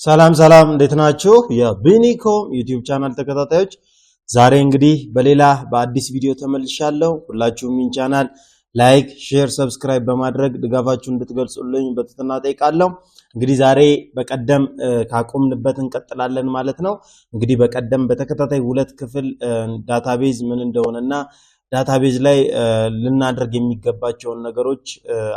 ሰላም እንዴት ናችሁ? የቢኒኮም ዩቲዩብ ቻናል ተከታታዮች ዛሬ እንግዲህ በሌላ በአዲስ ቪዲዮ ተመልሻለሁ። ሁላችሁም ይህን ቻናል ላይክ፣ ሼር፣ ሰብስክራይብ በማድረግ ድጋፋችሁን እንድትገልጹልኝ በትህትና ጠይቃለሁ። እንግዲህ ዛሬ በቀደም ካቆምንበት እንቀጥላለን ማለት ነው። እንግዲህ በቀደም በተከታታይ ሁለት ክፍል ዳታቤዝ ምን እንደሆነና ዳታቤዝ ላይ ልናደርግ የሚገባቸውን ነገሮች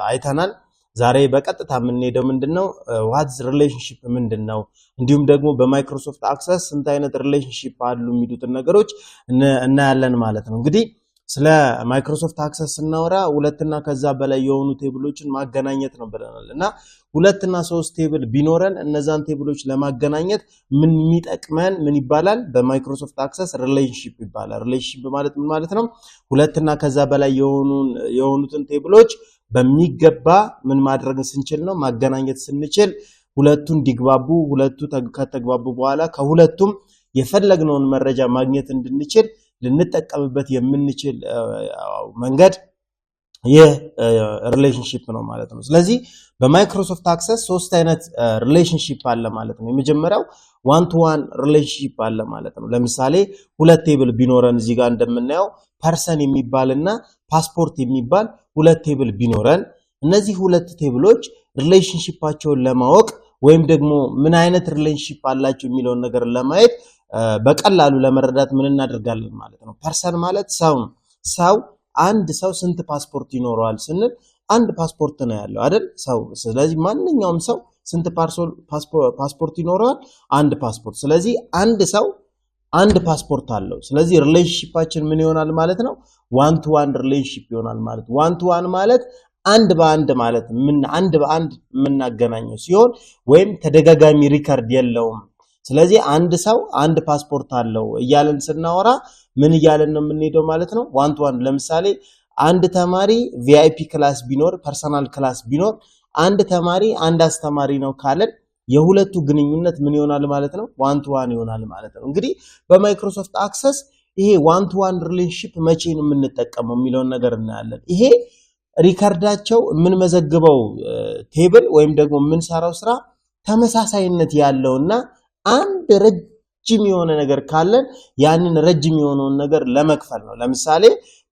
አይተናል። ዛሬ በቀጥታ የምንሄደው ምንድነው ዋትስ ሪሌሽንሺፕ ምንድነው እንዲሁም ደግሞ በማይክሮሶፍት አክሰስ ስንት አይነት ሪሌሽንሺፕ አሉ የሚሉትን ነገሮች እናያለን ማለት ነው። እንግዲህ ስለ ማይክሮሶፍት አክሰስ ስናወራ ሁለትና ከዛ በላይ የሆኑ ቴብሎችን ማገናኘት ነው ብለናል እና ሁለትና ሶስት ቴብል ቢኖረን እነዛን ቴብሎች ለማገናኘት ምን የሚጠቅመን ምን ይባላል? በማይክሮሶፍት አክሰስ ሪሌሽንሺፕ ይባላል። ሪሌሽንሺፕ ማለት ምን ማለት ነው? ሁለትና ከዛ በላይ የሆኑትን ቴብሎች በሚገባ ምን ማድረግ ስንችል ነው ማገናኘት ስንችል ሁለቱ እንዲግባቡ ሁለቱ ከተግባቡ በኋላ ከሁለቱም የፈለግነውን መረጃ ማግኘት እንድንችል ልንጠቀምበት የምንችል መንገድ የሪሌሽንሺፕ ነው ማለት ነው። ስለዚህ በማይክሮሶፍት አክሰስ ሶስት አይነት ሪሌሽንሺፕ አለ ማለት ነው። የመጀመሪያው ዋን ቱ ዋን ሪሌሽንሺፕ አለ ማለት ነው። ለምሳሌ ሁለት ቴብል ቢኖረን እዚህ ጋር እንደምናየው ፐርሰን የሚባልና ፓስፖርት የሚባል ሁለት ቴብል ቢኖረን እነዚህ ሁለት ቴብሎች ሪሌሽንሺፓቸውን ለማወቅ ወይም ደግሞ ምን አይነት ሪሌሽንሺፕ አላቸው የሚለውን ነገር ለማየት በቀላሉ ለመረዳት ምን እናደርጋለን ማለት ነው። ፐርሰን ማለት ሰው ነው። ሰው አንድ ሰው ስንት ፓስፖርት ይኖረዋል ስንል አንድ ፓስፖርት ነው ያለው አይደል ሰው። ስለዚህ ማንኛውም ሰው ስንት ፓስፖርት ይኖረዋል? አንድ ፓስፖርት። ስለዚህ አንድ ሰው አንድ ፓስፖርት አለው። ስለዚህ ሪሌሽንሺፓችን ምን ይሆናል ማለት ነው? ዋን ቱ ዋን ሪሌሽንሺፕ ይሆናል ማለት። ዋን ቱ ዋን ማለት አንድ በአንድ ማለት አንድ በአንድ የምናገናኘው ሲሆን ወይም ተደጋጋሚ ሪከርድ የለውም። ስለዚህ አንድ ሰው አንድ ፓስፖርት አለው እያለን ስናወራ ምን እያለን ነው የምንሄደው ማለት ነው? ዋን ቱ ዋን። ለምሳሌ አንድ ተማሪ ቪአይፒ ክላስ ቢኖር ፐርሰናል ክላስ ቢኖር አንድ ተማሪ አንድ አስተማሪ ነው ካለን የሁለቱ ግንኙነት ምን ይሆናል ማለት ነው? ዋን ቱ ዋን ይሆናል ማለት ነው። እንግዲህ በማይክሮሶፍት አክሰስ ይሄ ዋን ቱ ዋን ሪሌሽንሺፕ መቼ ነው የምንጠቀመው የሚለውን ነገር እናያለን። ይሄ ሪከርዳቸው የምንመዘግበው ቴብል ወይም ደግሞ የምንሰራው ስራ ተመሳሳይነት ያለውና አንድ ረጅም የሆነ ነገር ካለን ያንን ረጅም የሆነውን ነገር ለመክፈል ነው። ለምሳሌ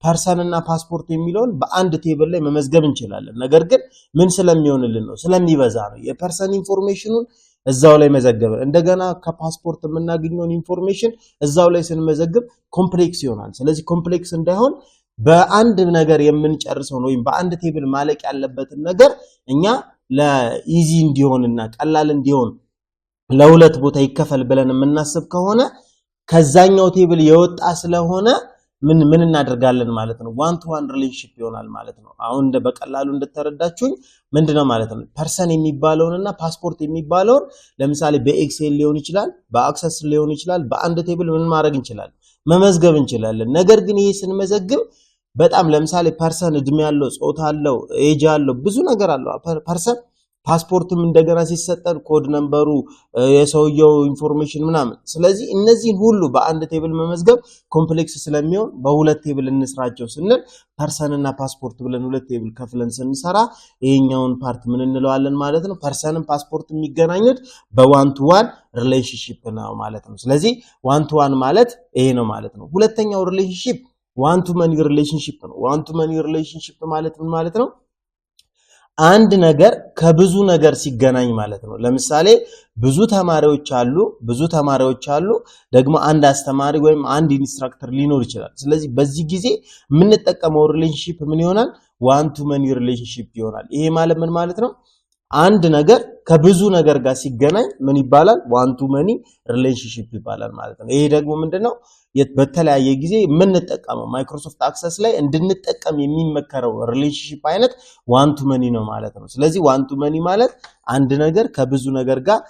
ፐርሰን እና ፓስፖርት የሚለውን በአንድ ቴብል ላይ መመዝገብ እንችላለን። ነገር ግን ምን ስለሚሆንልን ነው? ስለሚበዛ ነው። የፐርሰን ኢንፎርሜሽኑን እዛው ላይ መዘገበን እንደገና ከፓስፖርት የምናገኘውን ኢንፎርሜሽን እዛው ላይ ስንመዘግብ ኮምፕሌክስ ይሆናል። ስለዚህ ኮምፕሌክስ እንዳይሆን በአንድ ነገር የምንጨርሰው ነው ወይም በአንድ ቴብል ማለቅ ያለበትን ነገር እኛ ለኢዚ እንዲሆንና ቀላል እንዲሆን ለሁለት ቦታ ይከፈል ብለን የምናስብ ከሆነ ከዛኛው ቴብል የወጣ ስለሆነ ምን እናደርጋለን ማለት ነው? ዋን ቱ ዋን ሪሌሽንሺፕ ይሆናል ማለት ነው። አሁን በቀላሉ እንደተረዳችሁኝ ምንድነው ማለት ነው? ፐርሰን የሚባለውንና ፓስፖርት የሚባለውን ለምሳሌ በኤክሴል ሊሆን ይችላል፣ በአክሰስ ሊሆን ይችላል፣ በአንድ ቴብል ምን ማድረግ እንችላለን? መመዝገብ እንችላለን። ነገር ግን ይሄ ስንመዘግብ በጣም ለምሳሌ ፐርሰን እድሜ ያለው፣ ጾታ አለው፣ ኤጅ አለው፣ ብዙ ነገር አለው ፐርሰን። ፓስፖርትም እንደገና ሲሰጠን ኮድ ነምበሩ፣ የሰውየው ኢንፎርሜሽን ምናምን። ስለዚህ እነዚህን ሁሉ በአንድ ቴብል መመዝገብ ኮምፕሌክስ ስለሚሆን በሁለት ቴብል እንስራቸው ስንል ፐርሰን እና ፓስፖርት ብለን ሁለት ቴብል ከፍለን ስንሰራ ይሄኛውን ፓርት ምን እንለዋለን ማለት ነው? ፐርሰንን ፓስፖርት የሚገናኙት በዋን ቱ ዋን ሪሌሽንሺፕ ነው ማለት ነው። ስለዚህ ዋን ቱ ዋን ማለት ይሄ ነው ማለት ነው። ሁለተኛው ሪሌሽንሺፕ ዋን ቱ መኒ ሪሌሽንሺፕ ነው። ዋን ቱ መኒ ሪሌሽንሺፕ ማለት ምን ማለት ነው? አንድ ነገር ከብዙ ነገር ሲገናኝ ማለት ነው። ለምሳሌ ብዙ ተማሪዎች አሉ ደግሞ አንድ አስተማሪ ወይም አንድ ኢንስትራክተር ሊኖር ይችላል። ስለዚህ በዚህ ጊዜ የምንጠቀመው ሪሌሽንሺፕ ምን ይሆናል? ዋን ቱ መኒ ሪሌሽንሺፕ ይሆናል። ይሄ ማለት ምን ማለት ነው? አንድ ነገር ከብዙ ነገር ጋር ሲገናኝ ምን ይባላል? ዋን ቱ መኒ ሪሌሽንሺፕ ይባላል ማለት ነው። ይሄ ደግሞ ምንድነው? በተለያየ ጊዜ የምንጠቀመው ማይክሮሶፍት አክሰስ ላይ እንድንጠቀም የሚመከረው ሪሌሽንሺፕ አይነት ዋን ቱ መኒ ነው ማለት ነው። ስለዚህ ዋን ቱ መኒ ማለት አንድ ነገር ከብዙ ነገር ጋር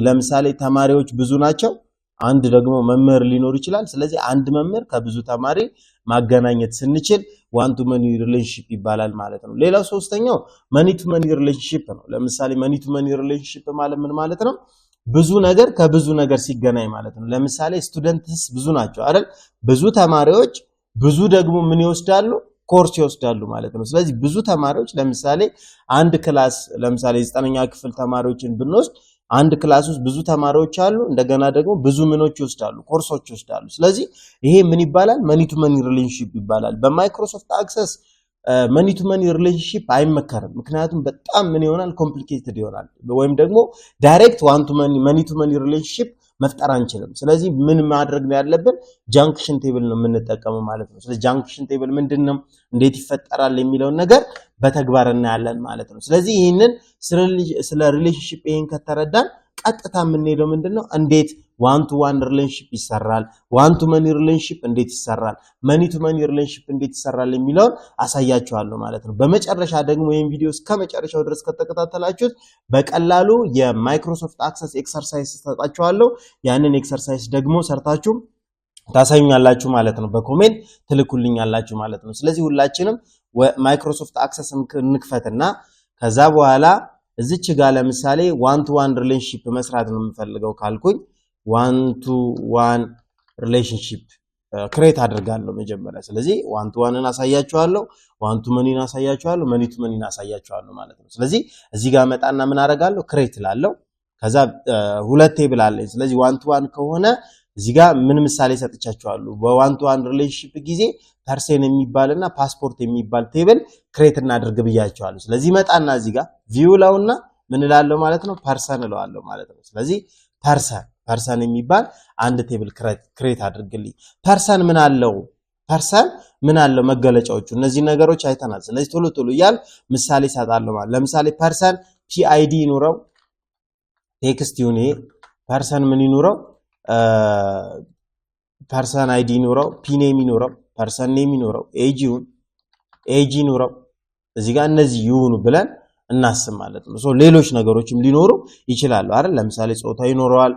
ለምሳሌ ተማሪዎች ብዙ ናቸው፣ አንድ ደግሞ መምህር ሊኖር ይችላል። ስለዚህ አንድ መምህር ከብዙ ተማሪ ማገናኘት ስንችል ዋን ቱ መኒ ሪሌሽንሺፕ ይባላል ማለት ነው። ሌላው ሶስተኛው መኒ ቱ መኒ ሪሌሽንሺፕ ነው። ለምሳሌ መኒ ቱ መኒ ሪሌሽንሺፕ ማለት ምን ማለት ነው? ብዙ ነገር ከብዙ ነገር ሲገናኝ ማለት ነው። ለምሳሌ ስቱደንትስ ብዙ ናቸው አይደል? ብዙ ተማሪዎች ብዙ ደግሞ ምን ይወስዳሉ? ኮርስ ይወስዳሉ ማለት ነው። ስለዚህ ብዙ ተማሪዎች ለምሳሌ አንድ ክላስ ለምሳሌ 9ኛ ክፍል ተማሪዎችን ብንወስድ አንድ ክላስ ውስጥ ብዙ ተማሪዎች አሉ እንደገና ደግሞ ብዙ ምኖች ይወስዳሉ ኮርሶች ይወስዳሉ ስለዚህ ይሄ ምን ይባላል መኒ ቱ መኒ ሪሌሽንሺፕ ይባላል በማይክሮሶፍት አክሰስ መኒ ቱ መኒ ሪሌሽንሺፕ አይመከርም ምክንያቱም በጣም ምን ይሆናል ኮምፕሊኬትድ ይሆናል ወይም ደግሞ ዳይሬክት ዋን ቱ መኒ መኒ ቱ መኒ ሪሌሽንሺፕ መፍጠር አንችልም ስለዚህ ምን ማድረግ ነው ያለብን ጃንክሽን ቴብል ነው የምንጠቀመው ማለት ነው ስለዚህ ጃንክሽን ቴብል ምንድነው እንዴት ይፈጠራል የሚለው ነገር በተግባር እናያለን ማለት ነው ስለዚህ ይሄንን ስለ ሪሌሽንሺፕ ይሄን ከተረዳን ቀጥታ የምንሄደው ምንድነው እንዴት ዋን ቱ ዋን ሪሌሽንሺፕ ይሰራል ዋን ቱ መኒ ሪሌሽንሺፕ እንዴት ይሰራል መኒ ቱ መኒ ሪሌሽንሺፕ እንዴት ይሰራል የሚለው አሳያችኋለሁ ማለት ነው በመጨረሻ ደግሞ ይሄን ቪዲዮ እስከመጨረሻው ድረስ ከተከታተላችሁት በቀላሉ የማይክሮሶፍት አክሰስ ኤክሰርሳይዝ ተሰጣችኋለሁ ያንን ኤክሰርሳይዝ ደግሞ ሰርታችሁ ታሳዩኛላችሁ ማለት ነው በኮሜንት ትልኩልኛላችሁ ማለት ነው ስለዚህ ሁላችንም ማይክሮሶፍት አክሰስ እንክፈትና ከዛ በኋላ እዚች ጋር ለምሳሌ ዋን ቱ ዋን ሪሌሽንሺፕ መስራት ነው የምፈልገው ካልኩኝ ዋን ቱ ዋን ሪሌሽንሺፕ ክሬት አድርጋለሁ መጀመሪያ ስለዚህ ዋን ቱ ዋንን አሳያችኋለሁ ዋን ቱ መኒን አሳያችኋለሁ መኒ ቱ መኒን አሳያችኋለሁ ማለት ነው ስለዚህ እዚህ ጋር መጣና ምን አደርጋለሁ ክሬት ላለው ከዛ ሁለት ቴብል አለኝ ስለዚህ ዋን ቱ ዋን ከሆነ እዚህ ጋር ምን ምሳሌ ሰጥቻችኋለሁ በዋን ቱ ዋን ሪሌሽንሺፕ ጊዜ ፐርሰን የሚባልና ፓስፖርት የሚባል ቴብል ክሬት እናድርግ ብያችኋለሁ ስለዚህ መጣና እዚህ ጋር ቪው ላውና ምን እላለሁ ማለት ነው ፐርሰን እለዋለሁ ማለት ነው ስለዚህ ፐርሰን የሚባል አንድ ቴብል ክሬት አድርግልኝ ፐርሰን ምን አለው መገለጫዎቹ እነዚህ ነገሮች አይተናል ስለዚህ ቶሎ ይያል ምሳሌ ሰጣለሁ ማለት ለምሳሌ ፐርሰን ፒአይዲ ይኑረው ቴክስት ይሁን ፐርሰን ምን ይኑረው ፐርሰን አይዲ ይኑረው ፒኔም ይኑረው ፐርሰን ኔም ይኑረው ኤጂ ይኑረው እዚህ ጋር እነዚህ ይሁኑ ብለን እናስብ ማለት ነው ሶ ሌሎች ነገሮችም ሊኖሩ ይችላሉ አይደል ለምሳሌ ጾታ ይኖረዋል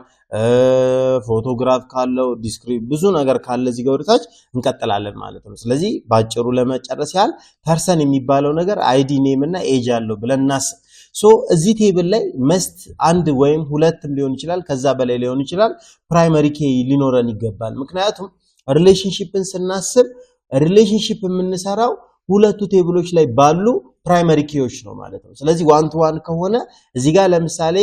ፎቶግራፍ ካለው ዲስክሪፕት ብዙ ነገር ካለ እዚህ ጋር ወደታች እንቀጥላለን ማለት ነው ስለዚህ ባጭሩ ለመጨረስ ያህል ፐርሰን የሚባለው ነገር አይዲ ኔም እና ኤጅ አለው ብለን እናስብ ሶ እዚህ ቴብል ላይ መስት አንድ ወይም ሁለትም ሊሆን ይችላል ከዛ በላይ ሊሆን ይችላል ፕራይመሪ ኬ ሊኖረን ይገባል ምክንያቱም ሪሌሽንሺፕን ስናስብ ሪሌሽንሺፕ የምንሰራው ሁለቱ ቴብሎች ላይ ባሉ ፕራይመሪ ኬዎች ነው ማለት ነው ስለዚህ ዋን ቱ ዋን ከሆነ እዚህ ጋር ለምሳሌ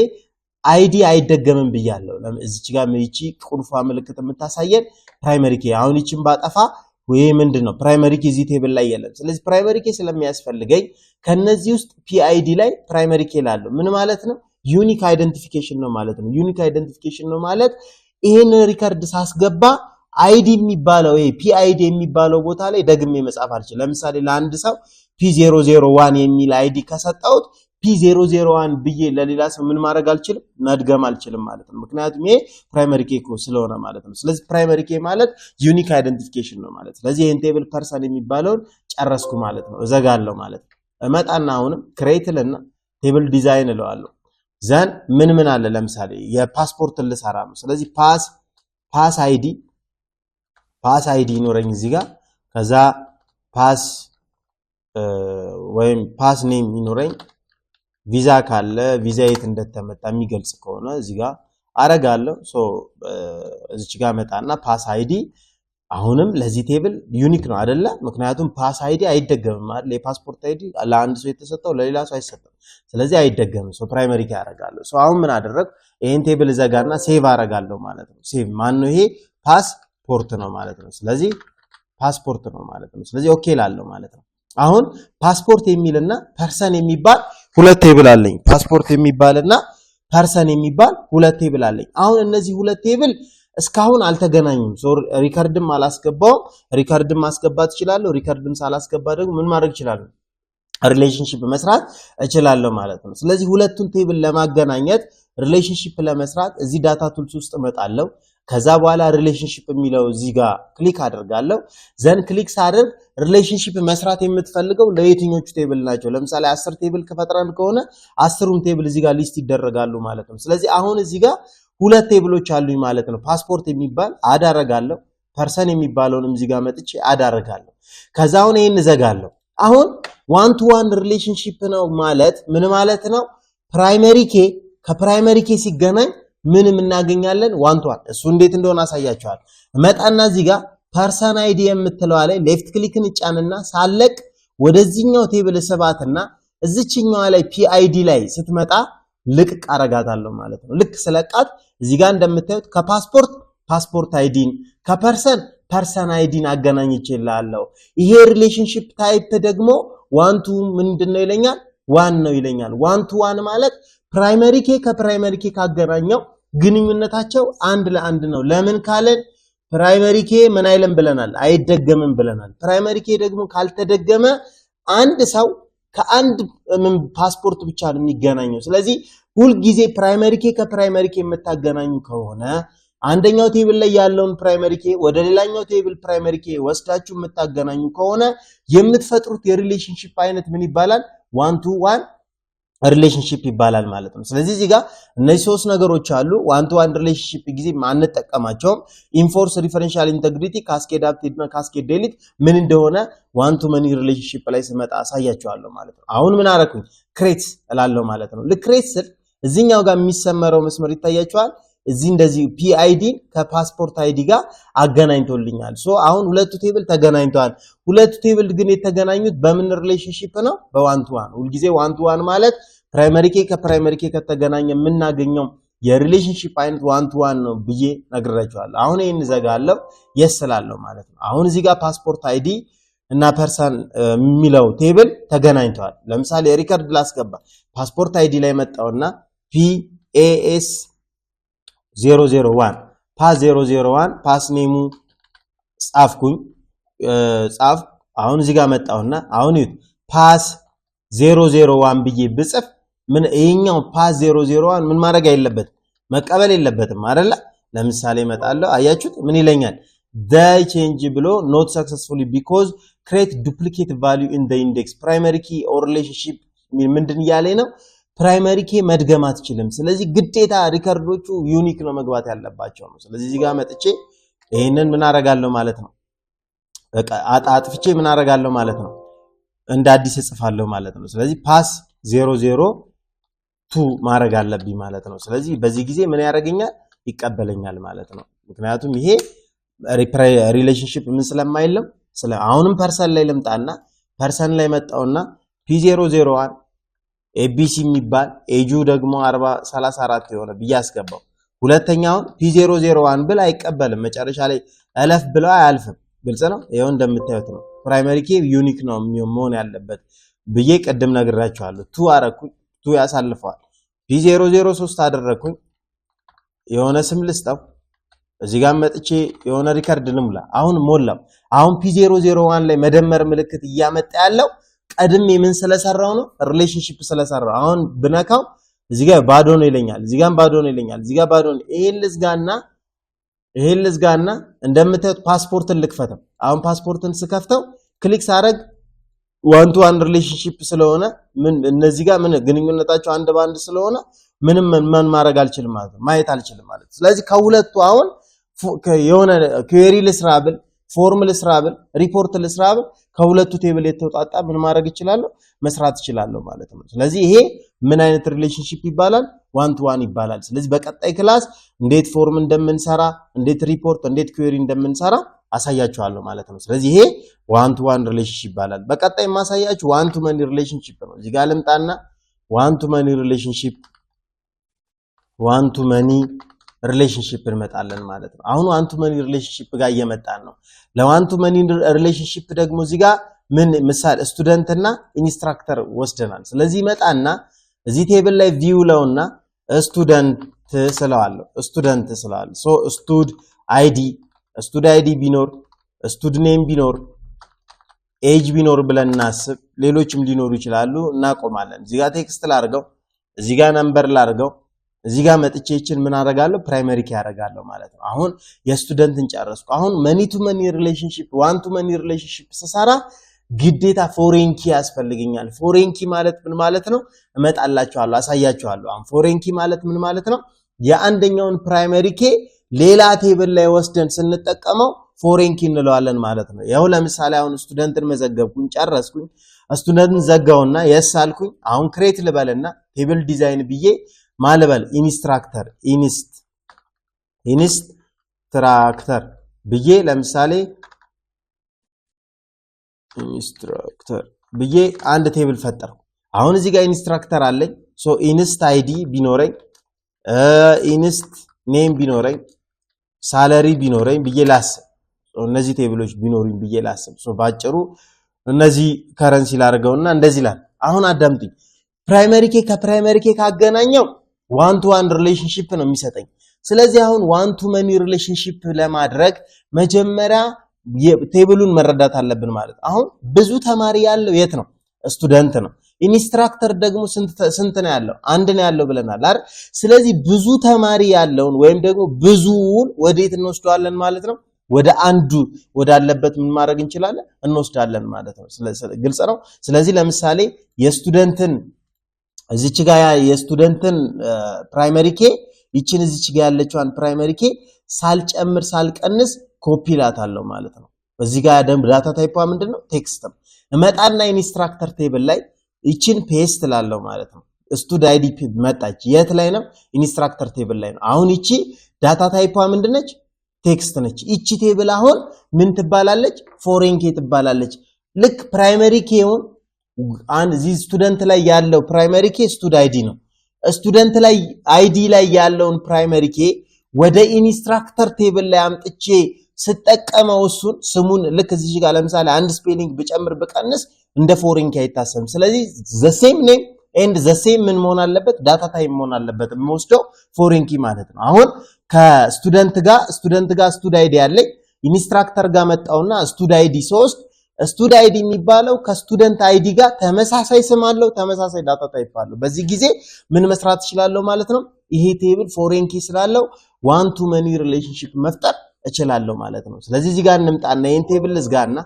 አይዲ አይደገምም ብያለሁ እዚች ጋር ምንቺ ቁልፏ ምልክት የምታሳየን ፕራይመሪ ኬ አሁን ይችን ባጠፋ ወይ ምንድነው ፕራይመሪ ኬ እዚህ ቴብል ላይ የለም ስለዚህ ፕራይመሪ ኬ ስለሚያስፈልገኝ ከነዚህ ውስጥ ፒአይዲ ላይ ፕራይመሪ ኬ ላለው ምን ማለት ነው ዩኒክ አይደንቲፊኬሽን ነው ማለት ነው ዩኒክ አይደንቲፊኬሽን ነው ማለት ይሄን ሪከርድ ሳስገባ አይዲ የሚባለው ይሄ ፒአይዲ የሚባለው ቦታ ላይ ደግሜ መጻፍ አልችልም ለምሳሌ ለአንድ ሰው P001 የሚል አይዲ ከሰጣውት P001 ብዬ ለሌላ ሰው ምን ማድረግ አልችልም መድገም አልችልም ማለት ነው ምክንያቱም ይሄ ፕራይመሪ ኬ ስለሆነ ማለት ነው ስለዚህ ፕራይመሪ ኬ ማለት ዩኒክ አይደንቲፊኬሽን ነው ማለት ስለዚህ ይሄን ቴብል ፐርሰን የሚባለውን ጨረስኩ ማለት ነው እዘጋለሁ ማለት ነው እመጣና አሁንም ክሬት ልና ቴብል ዲዛይን እለዋለሁ ዘን ምን አለ ለምሳሌ የፓስፖርት ልሰራ ነው ስለዚህ ፓስ አይዲ ኖረኝ እዚህ ጋር ከዛ ፓስ ወይም ፓስ ኔም ይኖረኝ ቪዛ ካለ ቪዛ የት እንደተመጣ የሚገልጽ ከሆነ እዚህ ጋር አረጋለሁ ሶ እዚች ጋር መጣና ፓስ አይዲ አሁንም ለዚህ ቴብል ዩኒክ ነው አይደለ ምክንያቱም ፓስ አይዲ አይደገምም አይደል የፓስፖርት አይዲ ለአንድ ሰው የተሰጠው ለሌላ ሰው አይሰጥም ስለዚህ አይደገምም ሶ ፕራይመሪ ኬ አረጋለሁ ሶ አሁን ምን አደረግ ይሄን ቴብል ዘጋና ሴቭ አረጋለሁ ማለት ነው ሴቭ ማን ነው ይሄ ፓስፖርት ነው ማለት ነው ስለዚህ ፓስፖርት ነው ማለት ነው ስለዚህ ኦኬ ላለው ማለት ነው አሁን ፓስፖርት የሚልና ፐርሰን የሚባል ሁለት ቴብል አለኝ ፓስፖርት የሚባልና ፐርሰን የሚባል ሁለት ቴብል አለኝ አሁን እነዚህ ሁለት ቴብል እስካሁን አልተገናኙም ሶ ሪከርድም አላስገባው ሪከርድም ማስገባት ይችላል ሪከርድም ሳላስገባ ደግሞ ምን ማድረግ ይችላል ሪሌሽንሺፕ መስራት እችላለሁ ማለት ነው ስለዚህ ሁለቱን ቴብል ለማገናኘት ሪሌሽንሺፕ ለመስራት እዚህ ዳታ ቱልስ ውስጥ እመጣለሁ ከዛ በኋላ ሪሌሽንሺፕ የሚለው እዚህ ጋር ክሊክ አደርጋለሁ ዘን ክሊክ ሳደርግ ሪሌሽንሺፕ መስራት የምትፈልገው ለየትኞቹ ቴብል ናቸው ለምሳሌ 10 ቴብል ከፈጥረን ከሆነ 10ሩም ቴብል እዚህ ጋር ሊስት ይደረጋሉ ማለት ነው ስለዚህ አሁን እዚህ ጋር ሁለት ቴብሎች አሉኝ ማለት ነው ፓስፖርት የሚባል አዳረጋለሁ ፐርሰን የሚባለውንም እዚህ ጋር መጥቼ አዳረጋለሁ ከዛ አሁን ይሄን ዘጋለሁ አሁን ዋን ቱ ዋን ሪሌሽንሺፕ ነው ማለት ምን ማለት ነው ፕራይመሪ ኬ ከፕራይመሪ ኬ ሲገናኝ ምን እናገኛለን ዋን ቱ ዋን እሱ እንዴት እንደሆነ አሳያችኋል መጣና እዚህ ጋር ፐርሰን አይዲ የምትለው ላይ ሌፍት ክሊክን ጫንና ሳለቅ ወደዚህኛው ቴብል ሰባትና እዚህኛው ላይ ፒአይዲ ላይ ስትመጣ ልቅቅ አረጋታለሁ ማለት ነው። ልክ ስለቃት እዚህ ጋር እንደምታዩት ከፓስፖርት ፓስፖርት አይዲን ከፐርሰን ፐርሰን አይዲን አገናኝቼልሃለሁ። ይሄ ሪሌሽንሺፕ ታይፕ ደግሞ ዋን ቱ ምንድነው ይለኛል? ዋን ነው ይለኛል። ዋን ቱ ዋን ማለት ፕራይመሪ ኬ ከፕራይመሪ ኬ ካገናኘው ግንኙነታቸው አንድ ለአንድ ነው። ለምን ካለን ፕራይመሪ ኬ ምን አይልም ብለናል? አይደገምም ብለናል። ፕራይመሪ ኬ ደግሞ ካልተደገመ አንድ ሰው ከአንድ ፓስፖርት ብቻ ነው የሚገናኘው። ስለዚህ ሁል ጊዜ ፕራይመሪ ኬ ከፕራይመሪ ኬ የምታገናኙ ከሆነ አንደኛው ቴብል ላይ ያለውን ፕራይመሪ ኬ ወደ ሌላኛው ቴብል ፕራይመሪ ኬ ወስዳችሁ የምታገናኙ ከሆነ የምትፈጥሩት የሪሌሽንሺፕ አይነት ምን ይባላል? ዋን ቱ ዋን ሪሌሽንሺፕ ይባላል ማለት ነው። ስለዚህ እዚህ ጋር እነዚህ ሶስት ነገሮች አሉ። ዋን ቱ ዋን ሪሌሽንሺፕ ጊዜ አንጠቀማቸውም። ኢንፎርስ፣ ሪፈረንሻል ኢንተግሪቲ፣ ካስኬድ አፕዴት እና ካስኬድ ዴሊት ምን እንደሆነ ዋን ቱ መኒ ሪሌሽንሺፕ ላይ ስመጣ አሳያቸዋለሁ ማለት ነው። አሁን ምን አረኩኝ? ክሬት እላለሁ ማለት ነው። ክሬት ስል እዚህኛው ጋር የሚሰመረው መስመር ይታያቸዋል። እዚህ እንደዚህ ፒአይዲ ከፓስፖርት አይዲ ጋር አገናኝቶልኛል። ሶ አሁን ሁለቱ ቴብል ተገናኝተዋል። ሁለቱ ቴብል ግን የተገናኙት በምን ሪሌሽንሺፕ ነው? በዋን ቱ ዋን። ሁልጊዜ ዋን ቱ ዋን ማለት ፕራይመሪ ኬ ከፕራይመሪ ኬ ከተገናኘ የምናገኘው የሪሌሽንሺፕ አይነት ዋን ቱ ዋን ነው ብዬ ነግሬያችኋለሁ። አሁን ይሄን ዘጋለሁ የስ ስላለው ማለት ነው። አሁን እዚህ ጋር ፓስፖርት አይዲ እና ፐርሰን የሚለው ቴብል ተገናኝተዋል። ለምሳሌ ሪከርድ ላስገባ። ፓስፖርት አይዲ ላይ መጣውና ፒኤኤስ 001 ፓስ 001 ፓስ ኔሙ ጻፍኩኝ ጻፍ። አሁን እዚህ ጋር መጣውና አሁን ይሁት ፓስ 001 ብዬ ብጽፍ ምን ይሄኛው ፓስ 001 ምን ማድረግ አይለበትም? መቀበል የለበትም አይደለ? ለምሳሌ መጣለው አያችሁት ምን ይለኛል? they change ብሎ not successfully because create duplicate value in the index primary key or relationship ምንድን ያለኝ ነው? ፕራይመሪ ኬ መድገም አትችልም። ስለዚህ ግዴታ ሪከርዶቹ ዩኒክ ነው መግባት ያለባቸው ነው። ስለዚህ እዚህ ጋር መጥቼ ይሄንን ምን አረጋለሁ ማለት ነው? በቃ አጥፍቼ ምን አረጋለሁ ማለት ነው? እንደ አዲስ እጽፋለሁ ማለት ነው። ስለዚህ ፓስ 002 ማድረግ አለብኝ ማለት ነው። ስለዚህ በዚህ ጊዜ ምን ያደርገኛል? ይቀበለኛል ማለት ነው። ምክንያቱም ይሄ ሪሌሽንሺፕ ምን ስለማይልም አሁንም ፐርሰን ላይ ልምጣና ፐርሰን ላይ መጣውና P001 ኤቢሲ የሚባል ኤጁ ደግሞ 34 የሆነ ብዬ አስገባው። ሁለተኛውን P001 ብል አይቀበልም። መጨረሻ ላይ እለፍ ብለው አያልፍም። ግልጽ ነው። ይሄው እንደምታዩት ነው። ፕራይመሪ ኬ ዩኒክ ነው መሆን ያለበት ብዬ ቀደም ነግራችኋለሁ። 2 አረኩኝ። 2 ያሳልፈዋል። P003 አደረኩኝ። የሆነ ስም ልስጠው። እዚህ ጋር መጥቼ የሆነ ሪከርድ ልሙላ። አሁን ሞላው። አሁን P001 ላይ መደመር ምልክት እያመጣ ያለው ቀድሜ ምን ስለሰራው ነው? ሪሌሽንሺፕ ስለሰራው። አሁን ብነካው እዚህ ጋር ባዶ ነው ይለኛል። እዚህ ጋር ባዶ ነው ይለኛል። እዚህ ጋር ባዶ ነው። ይሄን ልዝጋና እንደምታዩት ፓስፖርትን ልክፈተው። አሁን ፓስፖርትን ስከፍተው ክሊክ ሳረግ ዋን ቱ ዋን ሪሌሽንሺፕ ስለሆነ ምን እነዚህ ጋር ምን ግንኙነታቸው አንድ ባንድ ስለሆነ ምንም ማን ማድረግ አልችልም ማለት ነው። ማየት አልችልም ማለት። ስለዚህ ከሁለቱ አሁን የሆነ ኩዌሪ ልስራብል፣ ፎርም ልስራብል፣ ሪፖርት ልስራብል ከሁለቱ ቴብል የተውጣጣ ምን ማድረግ እችላለሁ? መስራት እችላለሁ ማለት ነው። ስለዚህ ይሄ ምን አይነት ሪሌሽንሺፕ ይባላል? ዋን ቱ ዋን ይባላል። ስለዚህ በቀጣይ ክላስ እንዴት ፎርም እንደምንሰራ፣ እንዴት ሪፖርት፣ እንዴት ኩዌሪ እንደምንሰራ አሳያችኋለሁ ማለት ነው። ስለዚህ ይሄ ዋን ቱ ዋን ሪሌሽንሺፕ ይባላል። በቀጣይ ማሳያችሁ ዋን ቱ መኒ ሪሌሽንሺፕ ነው። እዚህ ጋር ልምጣና ዋን ቱ መኒ ሪሌሽንሺፕ እንመጣለን ማለት ነው። አሁን ዋን ቱ መኒ ሪሌሽንሺፕ ጋር እየመጣን ነው። ለዋን ቱ መኒ ሪሌሽንሺፕ ደግሞ እዚህ ጋር ምን ምሳሌ ስቱደንት እና ኢንስትራክተር ወስደናል። ስለዚህ መጣና እዚህ ቴብል ላይ ቪው ለውና ስቱደንት ስለዋለሁ ሶ ስቱድ አይዲ ቢኖር ስቱድ ኔም ቢኖር ኤጅ ቢኖር ብለን እናስብ። ሌሎችም ሊኖሩ ይችላሉ። እናቆማለን። እዚህ ጋር ቴክስት ላርገው፣ እዚህ ጋር ነምበር ላርገው፣ እዚህ ጋር መጥቼ ይችን ምን አደርጋለሁ? ፕራይመሪ ኪ አደርጋለሁ ማለት ነው። አሁን የስቱደንትን ጨረስኩ። አሁን መኒ ቱ መኒ ሪሌሽንሺፕ ዋን ቱ መኒ ሪሌሽንሺፕ ስሰራ ግዴታ ፎሬን ኪ ያስፈልገኛል። ፎሬን ኪ ማለት ምን ማለት ነው? እመጣላችኋለሁ፣ አሳያችኋለሁ። አሁን ፎሬን ኪ ማለት ምን ማለት ነው? የአንደኛውን ፕራይመሪ ኬ ሌላ ቴብል ላይ ወስደን ስንጠቀመው ፎሬን ኪ እንለዋለን ማለት ነው። ያው ለምሳሌ አሁን ስቱደንትን መዘገብኩኝ፣ ጨረስኩኝ። ስቱደንትን ዘጋውና የስ አልኩኝ። አሁን ክሬት ልበልና ቴብል ዲዛይን ብዬ ማልበል ኢንስትራክተር ብዬ ለምሳሌ ኢንስትራክተር ብዬ አንድ ቴብል ፈጠርኩ። አሁን እዚህ ጋር ኢንስትራክተር አለኝ። ሶ ኢንስት አይዲ ቢኖረኝ ኢንስት ኔም ቢኖረኝ ሳለሪ ቢኖረኝ ብዬ ላስብ እነዚህ ቴብሎች ቢኖሩኝ ብዬ ላስብ ሶ ባጭሩ እነዚህ ከረንሲ ላርገውና እንደዚህ ይላል አሁን አዳምጡኝ ፕራይመሪ ኬ ከፕራይመሪ ኬ ካገናኘው ዋን ቱ ዋን ሪሌሽንሺፕ ነው የሚሰጠኝ ስለዚህ አሁን ዋን ቱ መኒ ሪሌሽንሺፕ ለማድረግ መጀመሪያ ቴብሉን መረዳት አለብን ማለት አሁን ብዙ ተማሪ ያለው የት ነው ስቱደንት ነው ኢንስትራክተር ደግሞ ስንት ነው ያለው አንድ ነው ያለው ብለናል አይደል ስለዚህ ብዙ ተማሪ ያለውን ወይም ደግሞ ብዙውን ወዴት እንወስደዋለን ማለት ነው ወደ አንዱ ወዳለበት ምን ማድረግ እንችላለን እንወስዳለን ማለት ነው ግልጽ ነው ስለዚህ ለምሳሌ የስቱደንትን እዚች ጋር የስቱደንትን ፕራይመሪ ኬ ይችን እዚች ጋር ያለችዋን ፕራይመሪ ኬ ሳልጨምር ሳልቀንስ ኮፒ ላታለው ማለት ነው በዚህ ጋር ዳታ ታይፓ ምንድነው ቴክስት ነው እመጣና ኢንስትራክተር ቴብል ላይ ይችን ፔስት ላለው ማለት ነው ስቱድ አይዲ መጣች የት ላይ ነው ኢንስትራክተር ቴብል ላይ ነው አሁን ይቺ ዳታ ታይፓ ምንድነች ቴክስት ነች ይቺ ቴብል አሁን ምን ትባላለች ፎሬን ኬ ትባላለች ልክ ፕራይመሪ ኬውን አንድ እዚህ ስቱደንት ላይ ያለው ፕራይመሪ ኬ ስቱድ አይዲ ነው ስቱደንት ላይ አይዲ ላይ ያለውን ፕራይመሪ ኬ ወደ ኢንስትራክተር ቴብል ላይ አምጥቼ ስጠቀመው እሱን ስሙን ልክ እዚህ ጋር ለምሳሌ አንድ ስፔሊንግ ብጨምር በቀንስ እንደ ፎሬን ኬ አይታሰብም ስለዚህ the same name and the same ምን መሆን አለበት ዳታ ታይፕ መሆን አለበት የምወስደው ፎሬን ኪ ማለት ነው አሁን ከስቱደንት ጋር ስቱድ አይዲ ያለኝ ኢንስትራክተር ጋር መጣውና ስቱድ አይዲ 3 ስቱድ አይዲ የሚባለው ከስቱደንት አይዲ ጋር ተመሳሳይ ስም አለው ተመሳሳይ ዳታ ታይፕ አለው በዚህ ጊዜ ምን መስራት ይችላል ማለት ነው ይሄ ቴብል ፎሬን ኪ ስላለው ዋን ቱ መኒ ሪሌሽንሺፕ መፍጠር እችላለሁ ማለት ነው ስለዚህ እዚህ ጋር እንምጣና ይሄን ቴብል ልዝጋና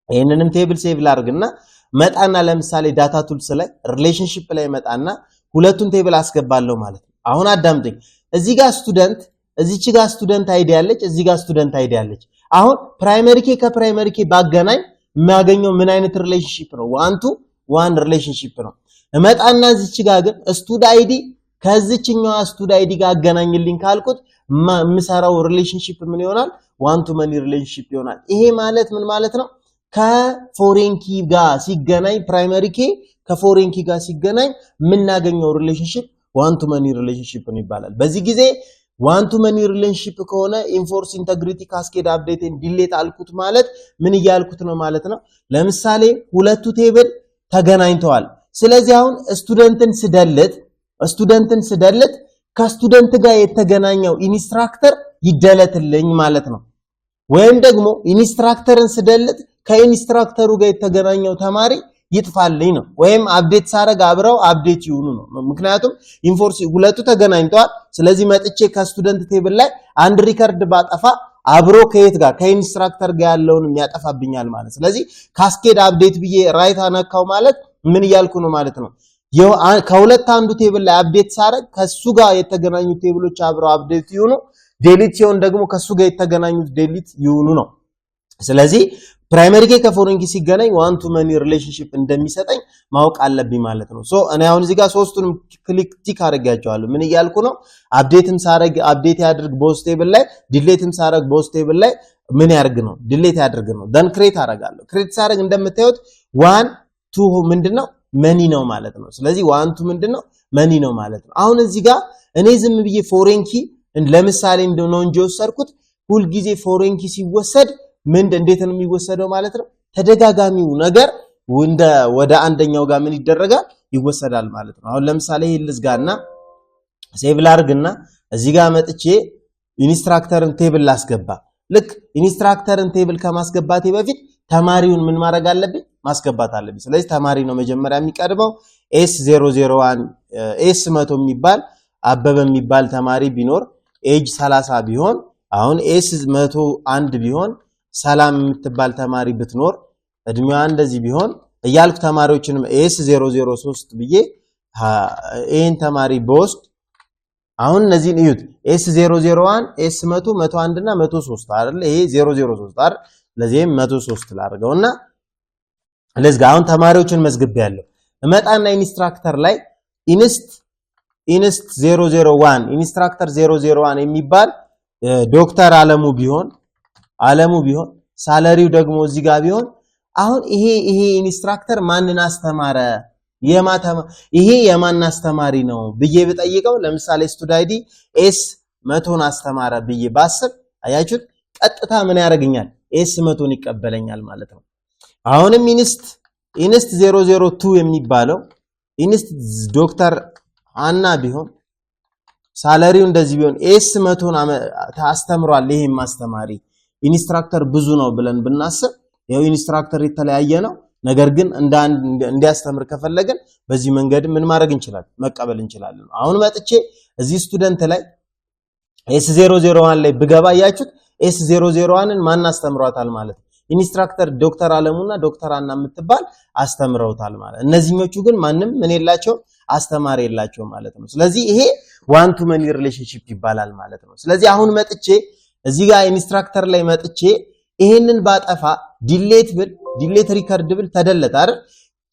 ይሄንንም ቴብል ሴቭ ላርግና መጣና ለምሳሌ ዳታ ቱልስ ላይ ሪሌሽንሺፕ ላይ መጣና ሁለቱን ቴብል አስገባለሁ ማለት ነው አሁን አዳምጠኝ እዚህ ጋር ስቱደንት እዚች ጋር ስቱደንት አይዲ ያለች እዚህ ጋር ስቱደንት አይዲ ያለች አሁን ፕራይመሪ ኬ ከፕራይመሪ ኬ ባገናኝ የሚያገኘው ምን አይነት ሪሌሽንሺፕ ነው ዋን ቱ ዋን ሪሌሽንሺፕ ነው እመጣና እዚች ጋር ግን ስቱድ አይዲ ከዚችኛው ስቱድ አይዲ ጋር አገናኝልኝ ካልኩት ምሰራው ሪሌሽንሺፕ ምን ይሆናል ዋን ቱ መኒ ሪሌሽንሺፕ ይሆናል ይሄ ማለት ምን ማለት ነው ከፎሬን ኪ ጋር ሲገናኝ ፕራይመሪ ኬ ከፎሬን ኪ ጋር ሲገናኝ ምናገኘው ሪሌሽንሺፕ ዋን ቱ መኒ ሪሌሽንሺፕ ነው ይባላል በዚህ ጊዜ ዋን ቱ መኒ ሪሌሽንሺፕ ከሆነ ኢንፎርስ ኢንተግሪቲ ካስኬድ አፕዴት ኤንድ ዲሌት አልኩት ማለት ምን ይያልኩት ነው ማለት ነው ለምሳሌ ሁለቱ ቴብል ተገናኝተዋል ስለዚህ አሁን ስቱደንትን ስደልት ከስቱደንት ጋር የተገናኘው ኢንስትራክተር ይደለትልኝ ማለት ነው ወይም ደግሞ ኢንስትራክተርን ስደልት ከኢንስትራክተሩ ጋር የተገናኘው ተማሪ ይጥፋልኝ ነው ወይም አፕዴት ሳረግ አብረው አፕዴት ይሁኑ ነው ምክንያቱም ኢንፎርስ ሁለቱ ተገናኝተዋል ስለዚህ መጥቼ ከስቱደንት ቴብል ላይ አንድ ሪከርድ ባጠፋ አብሮ ከየት ጋር ከኢንስትራክተር ጋር ያለውን የሚያጠፋብኛል ማለት ስለዚህ ካስኬድ አፕዴት ብዬ ራይት አነካው ማለት ምን ይያልኩ ነው ማለት ነው ከሁለት አንዱ ቴብል ላይ አፕዴት ሳረግ ከሱ ጋር የተገናኙት ቴብሎች አብረው አፕዴት ይሁኑ ዴሊት ሲሆን ደግሞ ከሱ ጋር የተገናኙት ዴሊት ይሁኑ ነው ስለዚህ ፕራይመሪ ኬ ከፎሬን ኪ ሲገናኝ ዋን ቱ መኒ ሪሌሽንሺፕ እንደሚሰጠኝ ማወቅ አለብኝ ማለት ነው ሶ እኔ አሁን እዚህ ጋር ሶስቱንም ክሊክ ቲክ አድርጋቸዋለሁ ምን ይያልኩ ነው አፕዴትም ሳረግ አፕዴት ያድርግ ቦስ ቴብል ላይ ዲሌትም ሳረግ ቦስ ቴብል ላይ ምን ያርግ ነው ዲሌት ያድርግ ነው ደን ክሬት አረጋለሁ ክሬት ሳረግ እንደምታዩት ዋን ቱ ምንድነው መኒ ነው ማለት ነው ስለዚህ ዋን ቱ ምንድነው መኒ ነው ማለት ነው አሁን እዚህ ጋር እኔ ዝም ብዬ ፎሬን ኪ ለምሳሌ እንደው እንጂ ወሰርኩት ሁሉ ጊዜ ፎሬን ኪ ሲወሰድ እንዴት ነው የሚወሰደው ማለት ነው ተደጋጋሚው ነገር ወደ አንደኛው ጋር ምን ይደረጋል ይወሰዳል ማለት ነው አሁን ለምሳሌ ይሄ ልዝጋና ሴቭ ላርግና እዚህ ጋር መጥቼ ኢንስትራክተርን ቴብል ላስገባ ልክ ኢንስትራክተርን ቴብል ከማስገባቴ በፊት ተማሪውን ምን ማድረግ አለብኝ ማስገባት አለብኝ ስለዚህ ተማሪ ነው መጀመሪያ የሚቀርበው S001 S100 የሚባል አበበ የሚባል ተማሪ ቢኖር ኤጅ 30 ቢሆን አሁን S101 ቢሆን ሰላም የምትባል ተማሪ ብትኖር እድሜዋ እንደዚህ ቢሆን እያልኩ ተማሪዎችንም S003 ብዬ ኤን ተማሪ በውስጥ አሁን እነዚህን እዩት S001 S100 101 እና 103 አይደል ይሄ 003 አይደል ለዚህም 103 ላድርገውና ለዝጋ አሁን ተማሪዎችን መዝግብ ያለው እመጣና ኢንስትራክተር ላይ ኢንስት 001 ኢንስትራክተር 001 የሚባል ዶክተር አለሙ ቢሆን ሳለሪው ደግሞ እዚህ ጋር ቢሆን አሁን ይሄ ኢንስትራክተር ማንን አስተማረ ይሄ የማን አስተማሪ ነው ብዬ ብጠይቀው ለምሳሌ ስቱድ አይዲ ኤስ 100ን አስተማረ ብዬ ባስብ አያችሁት ቀጥታ ምን ያደርግኛል ኤስ 100ን ይቀበለኛል ማለት ነው። አሁንም ኢንስት 002 የሚባለው ኢንስት ዶክተር አና ቢሆን ሳላሪው እንደዚህ ቢሆን ኤስ 100ን አስተምሯል ይሄም አስተማሪ ኢንስትራክተር ብዙ ነው ብለን ብናስብ ያው ኢንስትራክተር የተለያየ ነው። ነገር ግን እንዲያስተምር ከፈለገን በዚህ መንገድ ምን ማድረግ እንችላለን መቀበል እንችላለን። አሁን መጥቼ እዚህ ስቱደንት ላይ S001 ላይ ብገባ ያያችሁት S001ን ማን አስተምሯታል ማለት ኢንስትራክተር ዶክተር አለሙና ዶክተር አና የምትባል አስተምረውታል ማለት። እነዚህኞቹ ግን ማንም ምን የላቸው አስተማሪ የላቸው ማለት ነው። ስለዚህ ይሄ ዋን ቱ መኒ ሪሌሽንሺፕ ይባላል ማለት ነው። ስለዚህ አሁን መጥቼ እዚህ ጋር ኢንስትራክተር ላይ መጥቼ ይሄንን ባጠፋ ዲሌት ሪከርድ ብል ተደለተ አይደል?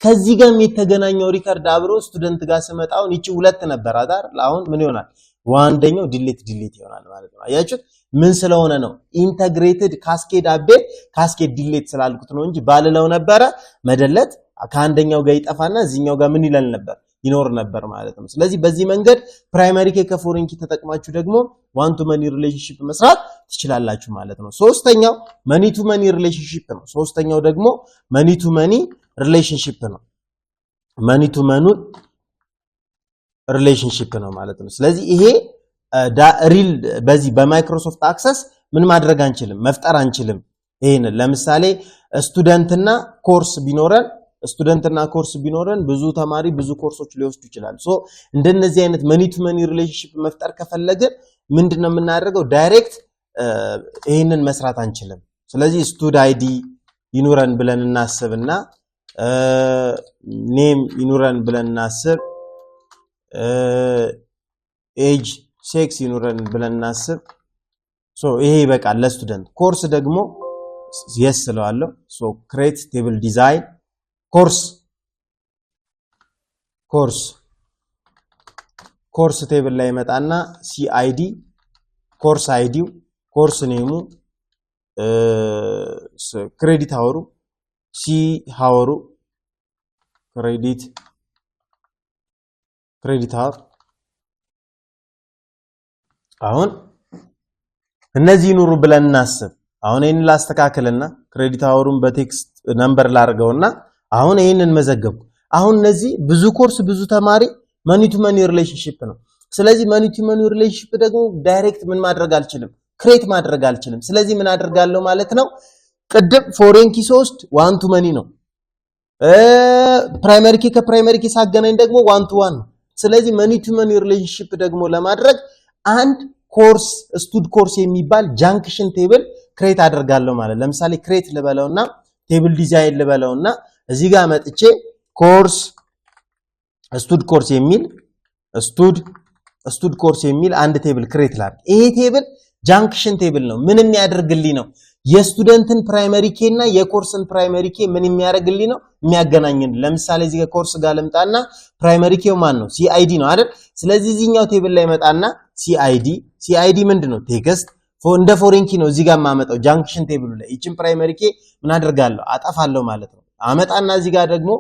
ከዚህ ጋር የተገናኘው ሪከርድ አብሮ ስቱደንት ጋር ስመጣው እቺ ሁለት ነበር አይደል? አሁን ምን ይሆናል? ዋንደኛው ዲሌት ይሆናል ማለት ነው። አያችሁት? ምን ስለሆነ ነው? ኢንተግሬትድ ካስኬድ አፕዴት ካስኬድ ዲሌት ስላልኩት ነው እንጂ ባልለው ነበረ መደለት ከአንደኛው ጋር ይጠፋና እዚህኛው ጋር ምን ይላል ነበር ይኖር ነበር ማለት ነው። ስለዚህ በዚህ መንገድ ፕራይመሪ ኬ ከፎሬን ኪ ተጠቅማችሁ ደግሞ ዋን ቱ መኒ ሪሌሽንሺፕ መስራት ትችላላችሁ ማለት ነው። ሶስተኛው መኒ ቱ መኒ ሪሌሽንሺፕ ነው። ሶስተኛው ደግሞ መኒ ቱ መኒ ሪሌሽንሺፕ ነው። መኒ ቱ መኒ ሪሌሽንሺፕ ነው ማለት ነው። ስለዚህ ይሄ ሪል በዚህ በማይክሮሶፍት አክሰስ ምን ማድረግ አንችልም መፍጠር አንችልም። ይሄን ለምሳሌ ስቱደንትና ኮርስ ቢኖረን ብዙ ተማሪ ብዙ ኮርሶች ሊወስዱ ይችላል። ሶ እንደነዚህ አይነት መኒ ቱ መኒ ሪሌሽንሺፕ መፍጠር ከፈለግን ምንድነው የምናደርገው? ዳይሬክት ይሄንን መስራት አንችልም። ስለዚህ ስቱድ አይዲ ይኑረን ብለን እናስብና ኔም ይኑረን ብለን እናስብ፣ ኤጅ ሴክስ ይኑረን ብለን እናስብ። ሶ ይሄ ይበቃል ለስቱደንት። ኮርስ ደግሞ yes ስለዋለሁ። ሶ ክሬት ቴብል ዲዛይን ኮርስ ቴብል ላይ መጣና ሲአይዲ ኮርስ አይዲው ኮርስ ኔሙ ክሬዲት አወሩ ሲ ሃወሩ ክሬዲት አወር። አሁን እነዚህ ኑሩ ብለን እናስብ። አሁን ይሄንን ላስተካክልና ክሬዲት አወሩን በቴክስት ነምበር ላርገውና አሁን ይሄንን መዘገብኩ። አሁን እነዚህ ብዙ ኮርስ ብዙ ተማሪ መኒ ቱ መኒ ሪሌሽንሺፕ ነው። ስለዚህ መኒ ቱ መኒ ሪሌሽንሺፕ ደግሞ ዳይሬክት ምን ማድረግ አልችልም ክሬት ማድረግ አልችልም። ስለዚህ ምን አደርጋለሁ ማለት ነው? ቅድም ፎሬን ኪ 3 ዋን ቱ መኒ ነው። ፕራይመሪ ኪ ከፕራይመሪ ኪ ሳገናኝ ደግሞ ዋን ቱ ዋን ነው። ስለዚህ መኒ ቱ መኒ ሪሌሽንሺፕ ደግሞ ለማድረግ አንድ ኮርስ ስቱድ ኮርስ የሚባል ጃንክሽን ቴብል ክሬት አደርጋለሁ ማለት። ለምሳሌ ክሬት ልበለውና ቴብል ዲዛይን ልበለውና እዚህ ጋር መጥቼ ኮርስ ስቱድ ኮርስ የሚል አንድ ቴብል ክሬት ላድርግ። ይሄ ቴብል ጃንክሽን ቴብል ነው። ምን የሚያደርግልኝ ነው? የስቱደንትን ፕራይመሪ ኬ እና የኮርስን ፕራይመሪ ኬ ምን የሚያደርግልኝ ነው? የሚያገናኝን። ለምሳሌ እዚህ ጋር ኮርስ ጋር ልምጣና ፕራይመሪ ኬው ማን ነው? ሲአይዲ ነው አይደል? ስለዚህ እዚህኛው ቴብል ላይ መጣና ሲአይዲ ምንድነው? ቴክስት እንደ ፎሬን ኪ ነው እዚህ ጋር ማመጣው ጃንክሽን ቴብሉ ላይ። ይችን ፕራይመሪ ኬ ምን አደርጋለሁ? አጠፋለሁ ማለት ነው። አመጣና እዚህ ጋር ደግሞ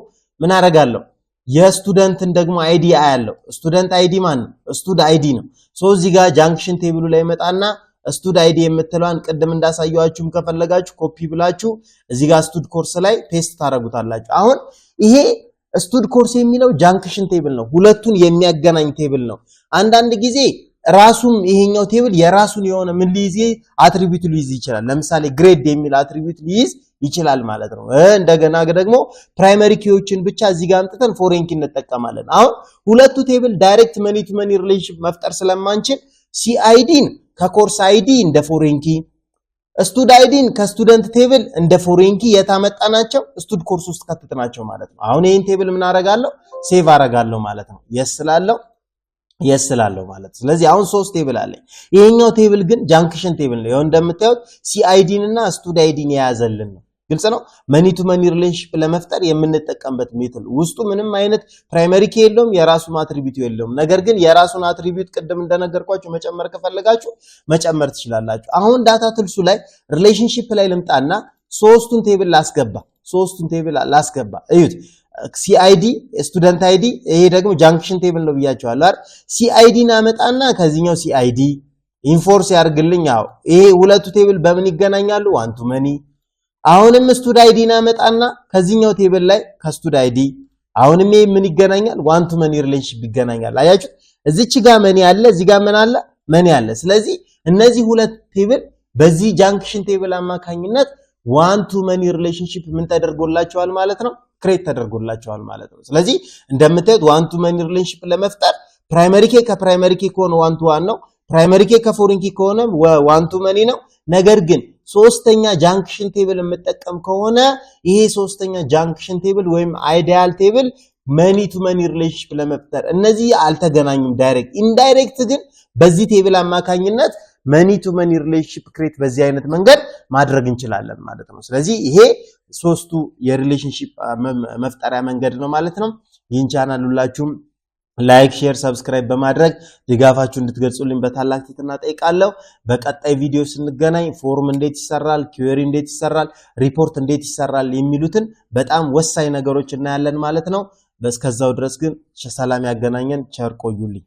ምን አደርጋለሁ? የስቱደንትን ደግሞ አይዲ አያለው። ስቱደንት አይዲ ማን ነው? ስቱድ አይዲ ነው። ሶ እዚህ ጋር ጃንክሽን ቴብሉ ላይ መጣና ስቱድ አይዲ የምትለዋን ቅድም እንዳሳየዋችሁም ከፈለጋችሁ ኮፒ ብላችሁ እዚህ ጋር ስቱድ ኮርስ ላይ ፔስት ታረጉታላችሁ። አሁን ይሄ ስቱድ ኮርስ የሚለው ጃንክሽን ቴብል ነው። ሁለቱን የሚያገናኝ ቴብል ነው። አንዳንድ ጊዜ ራሱም ይሄኛው ቴብል የራሱን የሆነ ምን ሊይዝ አትሪቢዩት ሊይዝ ይችላል። ለምሳሌ ግሬድ የሚል አትሪቢዩት ሊይዝ ይችላል ማለት ነው። እንደገና ደግሞ ፕራይመሪ ኪዎችን ብቻ እዚህ ጋር አምጥተን ፎሬን ኪ እንጠቀማለን። አሁን ሁለቱ ቴብል ዳይሬክት መኒ ቱ መኒ ሪሌሽንሺፕ መፍጠር ስለማንችል ሲአይዲን ከኮርስ አይዲ እንደ ፎሬን ኪ፣ ስቱድ አይዲን ከስቱደንት ቴብል እንደ ፎሬን ኪ የታመጣናቸው ስቱድ ኮርስ ውስጥ ከተትናቸው ማለት ነው። አሁን ይሄን ቴብል ምን አረጋለሁ? ሴቭ አረጋለሁ ማለት ነው። የስ ስላለው ማለት። ስለዚህ አሁን 3 ቴብል አለኝ። ይሄኛው ቴብል ግን ጃንክሽን ቴብል ነው። ይሄው እንደምታዩት ሲአይዲን እና ስቱድ አይዲን የያዘልን ነው። ግልጽ ነው። መኒ ቱ መኒ ሪሌሽንሺፕ ለመፍጠር የምንጠቀምበት ሜትድ ውስጡ ምንም አይነት ፕራይመሪ ኪ የለውም፣ የራሱን አትሪቢዩት የለውም። ነገር ግን የራሱን አትሪቢዩት ቅድም እንደነገርኳችሁ መጨመር ከፈለጋችሁ መጨመር ትችላላችሁ። አሁን ዳታ ትልሱ ላይ ሪሌሽንሺፕ ላይ ልምጣና ሶስቱን ቴብል ላስገባ። እዩት ሲአይዲ ስቱደንት አይዲ ይሄ ደግሞ ጃንክሽን ቴብል ነው ብያቸዋለሁ አይደል ሲአይዲን አመጣና ከዚህኛው ሲአይዲ ኢንፎርስ ያርግልኝ ያው ይሄ ሁለቱ ቴብል በምን ይገናኛሉ ዋን ቱ መኒ አሁንም ስቱድ አይዲን አመጣና ከዚህኛው ቴብል ላይ ከስቱድ አይዲ አሁንም ይሄ ምን ይገናኛል ዋን ቱ መኒ ሪሌሽንሺፕ ይገናኛል አያችሁ እዚች ጋር መኒ አለ እዚህ ጋር ምን አለ መኒ አለ ስለዚህ እነዚህ ሁለት ቴብል በዚህ ጃንክሽን ቴብል አማካኝነት ዋን ቱ መኒ ሪሌሽንሺፕ ምን ተደርጎላቸዋል ማለት ነው ክሬት ተደርጎላቸዋል ማለት ነው ስለዚህ እንደምታዩት ዋን ቱ መኒ ሪሌሽንሺፕ ለመፍጠር ፕራይመሪ ኬ ከፕራይመሪ ኬ ከሆነ ዋን ቱ ዋን ነው ፕራይመሪ ኬ ከፎሪን ኬ ከሆነ ዋን ቱ መኒ ነው ነገር ግን ሶስተኛ ጃንክሽን ቴብል የምጠቀም ከሆነ ይሄ ሶስተኛ ጃንክሽን ቴብል ወይም አይዲያል ቴብል መኒ ቱ መኒ ሪሌሽንሺፕ ለመፍጠር እነዚህ አልተገናኙም ዳይሬክት ኢንዳይሬክት ግን በዚህ ቴብል አማካኝነት መኒ ቱ መኒ ሪሌሽንሺፕ ክሬት በዚህ አይነት መንገድ ማድረግ እንችላለን ማለት ነው ስለዚህ ይሄ ሶስቱ የሪሌሽንሺፕ መፍጠሪያ መንገድ ነው ማለት ነው ይህን ቻናል ሁላችሁም ላይክ ሼር ሰብስክራይብ በማድረግ ድጋፋችሁን እንድትገልጹልኝ በታላቅ ትህትና ጠይቃለሁ በቀጣይ ቪዲዮ ስንገናኝ ፎርም እንዴት ይሰራል ኩዌሪ እንዴት ይሰራል ሪፖርት እንዴት ይሰራል የሚሉትን በጣም ወሳኝ ነገሮች እናያለን ማለት ነው በስከዛው ድረስ ግን ሰላም ያገናኘን ቸር ቆዩልኝ